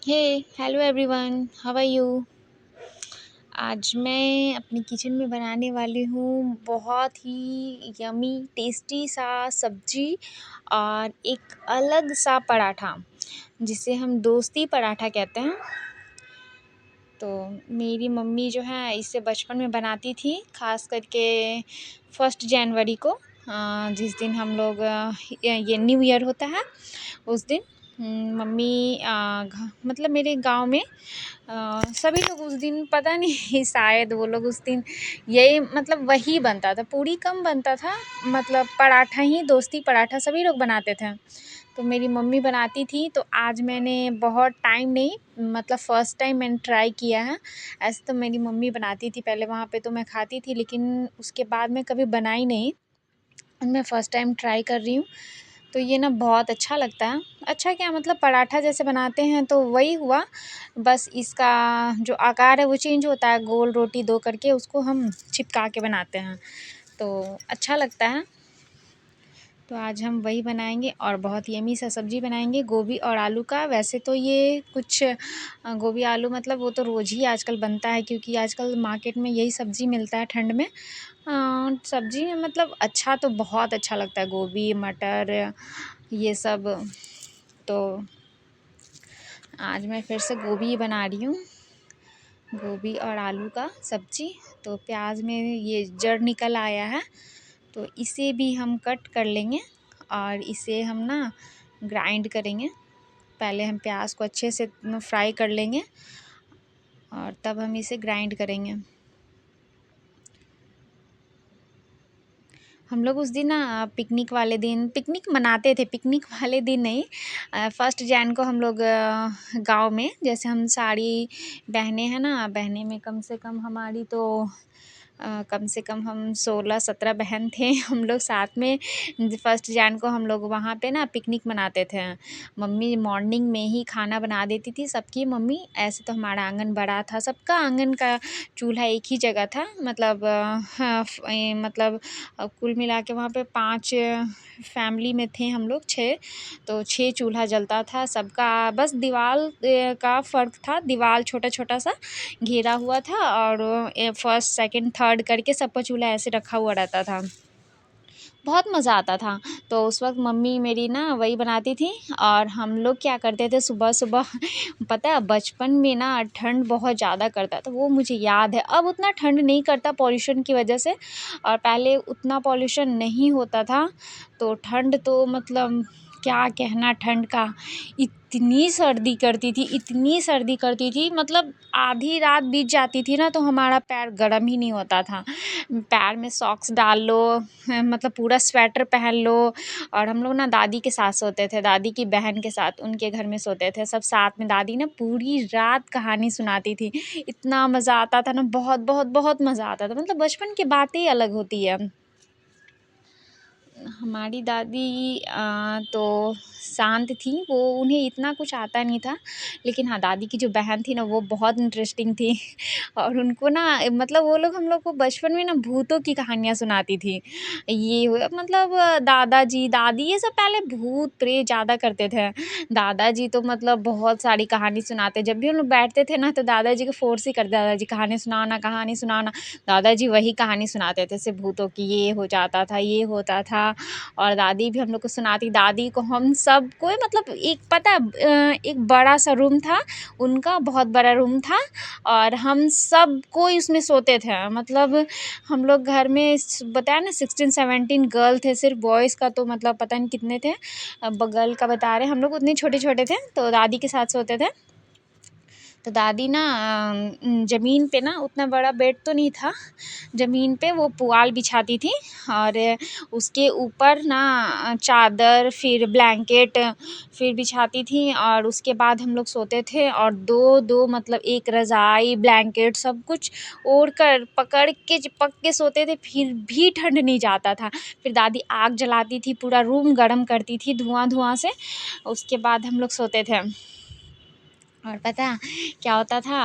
Hey hello everyone, how are you. आज मैं अपनी किचन में बनाने वाली हूँ बहुत ही यमी टेस्टी सा सब्जी और एक अलग सा पराठा जिसे हम दोस्ती पराठा कहते हैं। तो मेरी मम्मी जो है इसे बचपन में बनाती थी, ख़ास करके 1 जनवरी को, जिस दिन हम लोग ये न्यू ईयर होता है उस दिन। मम्मी मतलब मेरे गांव में सभी लोग उस दिन पता नहीं शायद वो लोग उस दिन यही मतलब वही बनता था, पूड़ी कम बनता था, मतलब पराठा ही, दोस्ती पराठा सभी लोग बनाते थे। तो मेरी मम्मी बनाती थी, तो आज मैंने बहुत टाइम नहीं, मतलब फ़र्स्ट टाइम मैंने ट्राई किया है। ऐसे तो मेरी मम्मी बनाती थी पहले, वहाँ पे तो मैं खाती थी, लेकिन उसके बाद मैं कभी बनाई नहीं। मैं फ़र्स्ट टाइम ट्राई कर रही हूँ। तो ये ना बहुत अच्छा लगता है। अच्छा क्या, मतलब पराठा जैसे बनाते हैं तो वही हुआ, बस इसका जो आकार है वो चेंज होता है, गोल रोटी दो करके उसको हम चिपका के बनाते हैं, तो अच्छा लगता है। तो आज हम वही बनाएंगे और बहुत यमी सा सब्ज़ी बनाएंगे, गोभी और आलू का। वैसे तो ये कुछ गोभी आलू मतलब वो तो रोज़ ही आजकल बनता है, क्योंकि आजकल मार्केट में यही सब्ज़ी मिलता है ठंड में। सब्ज़ी में मतलब अच्छा तो बहुत अच्छा लगता है, गोभी मटर ये सब। तो आज मैं फिर से गोभी ही बना रही हूँ, गोभी और आलू का सब्ज़ी। तो प्याज में ये जड़ निकल आया है, तो इसे भी हम कट कर लेंगे और इसे हम ना ग्राइंड करेंगे। पहले हम प्याज को अच्छे से फ्राई कर लेंगे और तब हम इसे ग्राइंड करेंगे। हम लोग उस दिन ना पिकनिक वाले दिन पिकनिक मनाते थे, पिकनिक वाले दिन नहीं, 1 जन को हम लोग गांव में, जैसे हम सारी बहनें हैं ना, बहनें में कम से कम हमारी तो कम से कम हम 16-17 बहन थे। हम लोग साथ में 1 जन को हम लोग वहाँ पे ना पिकनिक मनाते थे। मम्मी मॉर्निंग में ही खाना बना देती थी सबकी मम्मी। ऐसे तो हमारा आंगन बड़ा था, सबका आंगन का चूल्हा एक ही जगह था, मतलब हाँ, मतलब कुल मिला के वहाँ पे 5 फैमिली में थे हम लोग, 6, तो 6 चूल्हा जलता था सबका। बस दीवार का फ़र्क था, दीवार छोटा छोटा सा घेरा हुआ था और फर्स्ट सेकंड थर्ड करके सबका चूल्हा ऐसे रखा हुआ रहता था। बहुत मज़ा आता था। तो उस वक्त मम्मी मेरी ना वही बनाती थी और हम लोग क्या करते थे सुबह सुबह पता है बचपन में ना ठंड बहुत ज़्यादा करता था, वो मुझे याद है। अब उतना ठंड नहीं करता पॉल्यूशन की वजह से, और पहले उतना पॉल्यूशन नहीं होता था, तो ठंड तो मतलब क्या कहना ठंड का। इतनी सर्दी करती थी, इतनी सर्दी करती थी, मतलब आधी रात बीत जाती थी ना तो हमारा पैर गर्म ही नहीं होता था। पैर में सॉक्स डाल लो, मतलब पूरा स्वेटर पहन लो। और हम लोग ना दादी के साथ सोते थे, दादी की बहन के साथ, उनके घर में सोते थे सब साथ में। दादी ना पूरी रात कहानी सुनाती थी, इतना मज़ा आता था ना, बहुत बहुत बहुत मज़ा आता था। मतलब बचपन की बातें ही अलग होती है। हमारी दादी तो शांत थी, वो उन्हें इतना कुछ आता नहीं था, लेकिन हाँ दादी की जो बहन थी ना वो बहुत इंटरेस्टिंग थी। और उनको ना मतलब वो लोग हम लोग को बचपन में ना भूतों की कहानियाँ सुनाती थी। मतलब दादाजी दादी ये सब पहले भूत प्रेत ज़्यादा करते थे। दादाजी तो मतलब बहुत सारी कहानी सुनाते, जब भी हम लोग बैठते थे ना तो दादाजी को फोर्स ही करते, दादाजी कहानी सुनाना, कहानी सुनाना। दादाजी वही कहानी सुनाते थे सिर्फ भूतों की, ये हो जाता था, ये होता था। और दादी भी हम लोग को सुनाती। दादी को हम सब को मतलब एक पता है एक बड़ा सा रूम था उनका, बहुत बड़ा रूम था, और हम सब कोई उसमें सोते थे। मतलब हम लोग घर में बताया ना 16-17 गर्ल थे, सिर्फ बॉयज़ का तो मतलब पता नहीं कितने थे, बगल का बता रहे, हम लोग उतने छोटे छोटे थे, तो दादी के साथ सोते थे। तो दादी ना ज़मीन पे ना, उतना बड़ा बेड तो नहीं था, ज़मीन पे वो पुआल बिछाती थी और उसके ऊपर ना चादर फिर ब्लैंकेट फिर बिछाती थी, और उसके बाद हम लोग सोते थे। और दो दो मतलब एक रज़ाई ब्लैंकेट सब कुछ ओढ़ कर पकड़ के चिपक के सोते थे, फिर भी ठंड नहीं जाता था। फिर दादी आग जलाती थी, पूरा रूम गर्म करती थी धुआं धुआं से, उसके बाद हम लोग सोते थे। और पता है क्या होता था,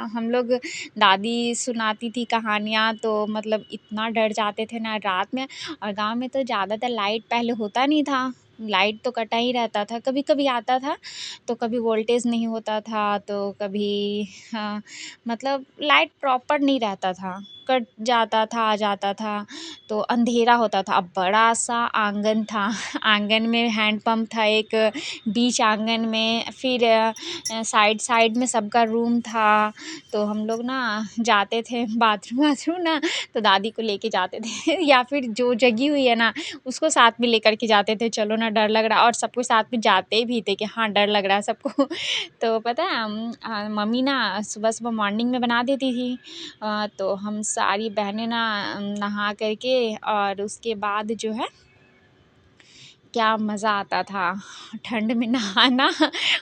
हम लोग दादी सुनाती थी कहानियाँ तो मतलब इतना डर जाते थे ना रात में। और गांव में तो ज़्यादातर लाइट पहले होता नहीं था, लाइट तो कटा ही रहता था, कभी कभी आता था तो कभी वोल्टेज नहीं होता था, तो कभी मतलब लाइट प्रॉपर नहीं रहता था, कट जाता था आ जाता था, तो अंधेरा होता था। अब बड़ा सा आंगन था आंगन में हैंडपम्प था एक, बीच आंगन में, फिर साइड साइड में सबका रूम था। तो हम लोग ना जाते थे बाथरूम वाथरूम ना, तो दादी को लेके जाते थे या फिर जो जगी हुई है ना उसको साथ में लेकर के जाते थे, चलो ना डर लग रहा, और सबको साथ में जाते भी थे कि हाँ डर लग रहा है सबको तो पता है मम्मी ना सुबह सुबह मॉर्निंग में बना देती थी। तो हम सारी बहनें ना नहा करके, और उसके बाद जो है क्या मज़ा आता था ठंड में नहाना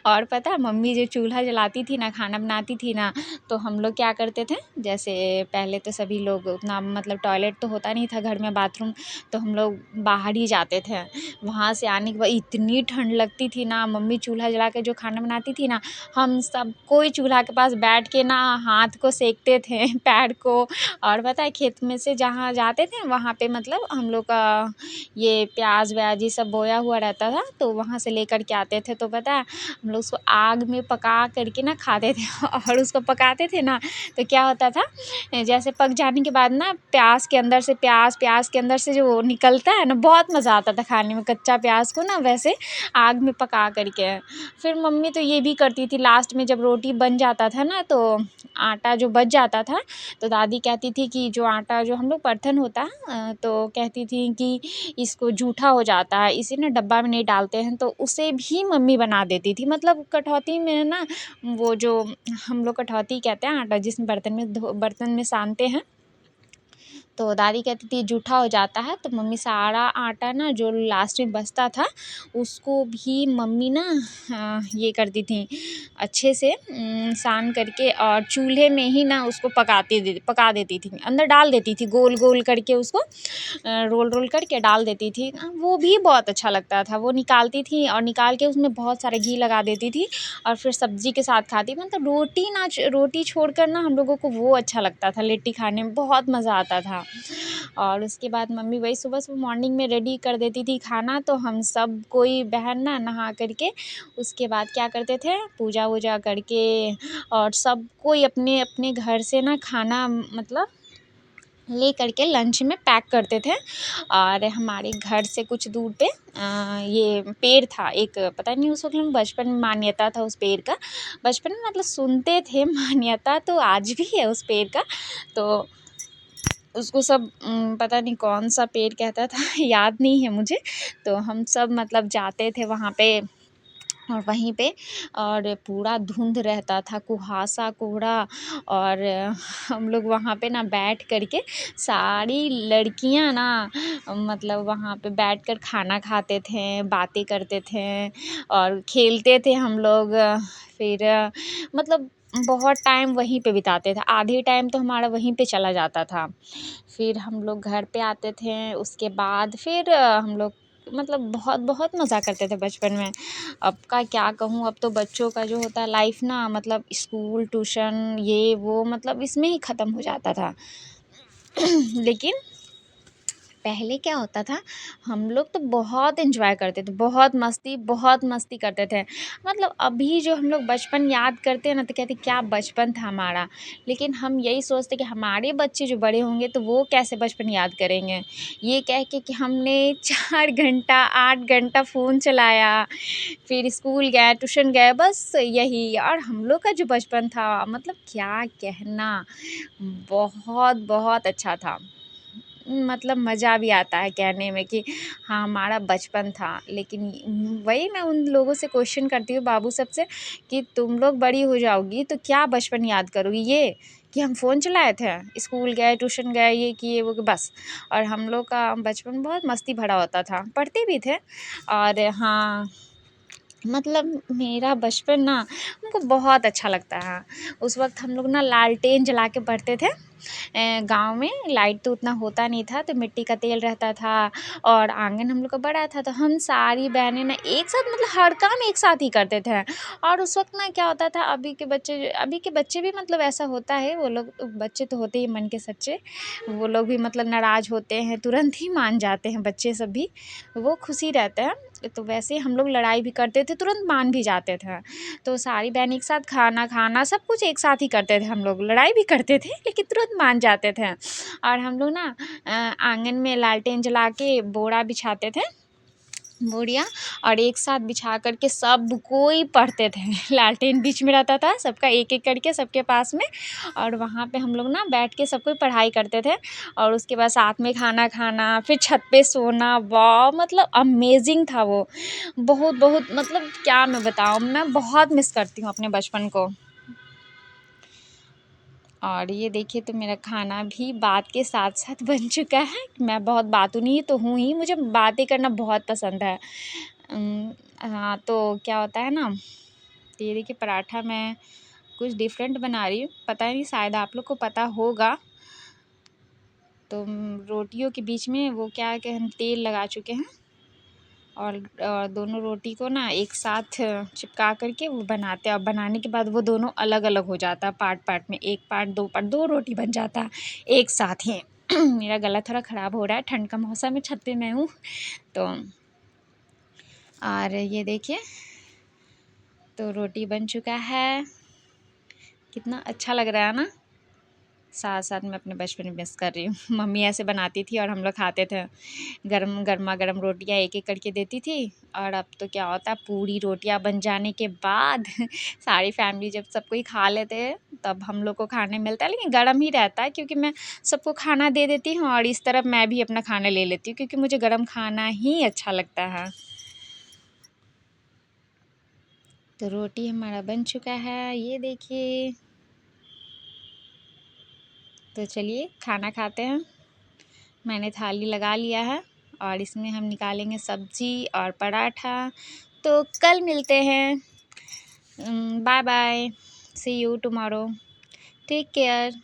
और पता है मम्मी जो चूल्हा जलाती थी ना, खाना बनाती थी ना, तो हम लोग क्या करते थे, जैसे पहले तो सभी लोग उतना मतलब टॉयलेट तो होता नहीं था घर में, बाथरूम, तो हम लोग बाहर ही जाते थे। वहाँ से आने के बाद इतनी ठंड लगती थी ना, मम्मी चूल्हा जला के जो खाना बनाती थी ना, हम सब कोई चूल्हा के पास बैठ के ना हाथ को सेकते थे पैर को। और पता है खेत में से जहाँ जाते थे वहाँ पे मतलब हम लोग का ये प्याज व्याज ये सब बोया हुआ रहता था, तो वहाँ से लेकर के आते थे। तो पता है हम लोग उसको आग में पका करके ना खाते थे और उसको पकाते थे ना तो क्या होता था, जैसे पक जाने के बाद ना प्याज के अंदर से प्याज के अंदर से जो निकलता है ना, बहुत मज़ा आता था खाने में, कच्चा प्याज को ना वैसे आग में पका करके। फिर मम्मी तो ये भी करती थी, लास्ट में जब रोटी बन जाता था ना, तो आटा जो बच जाता था तो दादी कहती थी कि जो आटा जो हम लोग बर्तन होता है तो कहती थी कि इसको जूठा हो जाता है, इसे ना डब्बा में नहीं डालते हैं, तो उसे भी मम्मी बना देती थी। मतलब कठौती में ना, वो जो हम लोग कठौती कहते हैं आटा जिसमें बर्तन में सानते हैं, तो दादी कहती थी जूठा हो जाता है, तो मम्मी सारा आटा ना जो लास्ट में बचता था उसको भी मम्मी ना ये करती थी अच्छे से सान करके, और चूल्हे में ही ना उसको पका देती थी, अंदर डाल देती थी गोल गोल करके उसको रोल रोल करके डाल देती थी। वो भी बहुत अच्छा लगता था, वो निकालती थी और निकाल के उसमें बहुत सारे घी लगा देती थी और फिर सब्जी के साथ खाती। मतलब रोटी छोड़कर ना हम लोगों को वो अच्छा लगता था, लिट्टी खाने में बहुत मज़ा आता था। और उसके बाद मम्मी वही सुबह सुबह मॉर्निंग में रेडी कर देती थी खाना, तो हम सब कोई बहन ना नहा करके उसके बाद क्या करते थे, पूजा वूजा करके, और सब कोई अपने अपने घर से ना खाना मतलब ले करके लंच में पैक करते थे। और हमारे घर से कुछ दूर पे ये पेड़ था एक, पता नहीं उस वक्त हम बचपन में मान्यता था उस पेड़ का, बचपन में मतलब सुनते थे मान्यता तो आज भी है उस पेड़ का। तो उसको सब पता नहीं कौन सा पेड़ कहता था याद नहीं है मुझे। तो हम सब मतलब जाते थे वहाँ पे, और वहीं पे और पूरा धुंध रहता था, कुहासा कोहरा, और हम लोग वहाँ पे ना बैठ करके सारी लड़कियाँ ना मतलब वहाँ पे बैठकर खाना खाते थे, बातें करते थे और खेलते थे हम लोग। फिर मतलब बहुत टाइम वहीं पे बिताते थे, आधे टाइम तो हमारा वहीं पे चला जाता था। फिर हम लोग घर पे आते थे, उसके बाद फिर हम लोग मतलब बहुत बहुत मज़ा करते थे बचपन में। अब का क्या कहूँ, अब तो बच्चों का जो होता है लाइफ ना, मतलब स्कूल ट्यूशन ये वो मतलब इसमें ही ख़त्म हो जाता था लेकिन पहले क्या होता था, हम लोग तो बहुत एंजॉय करते थे, बहुत मस्ती करते थे। मतलब अभी जो हम लोग बचपन याद करते हैं ना, तो कहते क्या बचपन था हमारा। लेकिन हम यही सोचते कि हमारे बच्चे जो बड़े होंगे तो वो कैसे बचपन याद करेंगे, ये कह के कि हमने 4 घंटा 8 घंटा फ़ोन चलाया, फिर स्कूल गए ट्यूशन गए, बस यही। और हम लोग का जो बचपन था मतलब क्या कहना, बहुत बहुत अच्छा था। मतलब मज़ा भी आता है कहने में कि हाँ हमारा बचपन था। लेकिन वही मैं उन लोगों से क्वेश्चन करती हूँ बाबू सबसे कि तुम लोग बड़ी हो जाओगी तो क्या बचपन याद करोगी, ये कि हम फ़ोन चलाए थे, स्कूल गए ट्यूशन गए ये किए वो बस। और हम लोग का बचपन बहुत मस्ती भरा होता था, पढ़ते भी थे। और हाँ मतलब मेरा बचपन ना हमको बहुत अच्छा लगता है। उस वक्त हम लोग ना लालटेन जला के पढ़ते थे। गांव में लाइट तो उतना होता नहीं था, तो मिट्टी का तेल रहता था और आंगन हम लोग का बड़ा था, तो हम सारी बहनें ना एक साथ मतलब हर काम एक साथ ही करते थे। और उस वक्त ना क्या होता था, अभी के बच्चे भी मतलब ऐसा होता है, वो लोग बच्चे तो होते ही मन के सच्चे, वो लोग भी मतलब नाराज़ होते हैं तुरंत ही मान जाते हैं, बच्चे सब भी वो खुशी रहते हैं। तो वैसे हम लोग लड़ाई भी करते थे, तुरंत मान भी जाते थे। तो सारी बहन एक साथ खाना खाना सब कुछ एक साथ ही करते थे, हम लोग लड़ाई भी करते थे लेकिन तुरंत मान जाते थे। और हम लोग ना आंगन में लालटेन जला के बोरा बिछाते थे, बोरिया, और एक साथ बिछा करके सब कोई पढ़ते थे। लालटेन बीच में रहता था, सबका एक एक करके सबके पास में, और वहाँ पे हम लोग ना बैठ के सब कोई पढ़ाई करते थे। और उसके बाद साथ में खाना खाना, फिर छत पे सोना, वाह मतलब अमेजिंग था वो। बहुत बहुत मतलब क्या मैं बताऊँ, मैं बहुत मिस करती हूँ अपने बचपन को। और ये देखिए तो मेरा खाना भी बात के साथ साथ बन चुका है। मैं बहुत बातूनी तो हूँ ही, मुझे बातें करना बहुत पसंद है। हाँ, तो क्या होता है ना, तो ये देखिए पराठा मैं कुछ डिफरेंट बना रही हूँ, पता नहीं शायद आप लोग को पता होगा। तो रोटियों के बीच में वो क्या है कि हम तेल लगा चुके हैं, और दोनों रोटी को ना एक साथ चिपका करके वो बनाते हैं, और बनाने के बाद वो दोनों अलग अलग हो जाता है, पार्ट पार्ट में, एक पार्ट दो पार्ट, दो रोटी बन जाता है एक साथ ही। मेरा गला थोड़ा ख़राब हो रहा है, ठंड का मौसम है, छत पे मैं हूँ तो। और ये देखिए तो रोटी बन चुका है, कितना अच्छा लग रहा है ना। साथ साथ मैं अपने बचपन में मिस कर रही हूँ। मम्मी ऐसे बनाती थी और हम लोग खाते थे, गर्मा गर्म रोटियाँ एक एक करके देती थी। और अब तो क्या होता है, पूरी रोटियाँ बन जाने के बाद सारी फैमिली जब सब कोई खा लेते हैं तब हम लोग को खाने मिलता है, लेकिन गर्म ही रहता है क्योंकि मैं सबको खाना दे देती हूँ और इस तरफ मैं भी अपना खाना ले लेती हूँ क्योंकि मुझे गर्म खाना ही अच्छा लगता है। तो रोटी हमारा बन चुका है, ये देखिए। तो चलिए खाना खाते हैं। मैंने थाली लगा लिया है और इसमें हम निकालेंगे सब्जी और पराठा। तो कल मिलते हैं। Bye bye, see you tomorrow, take care.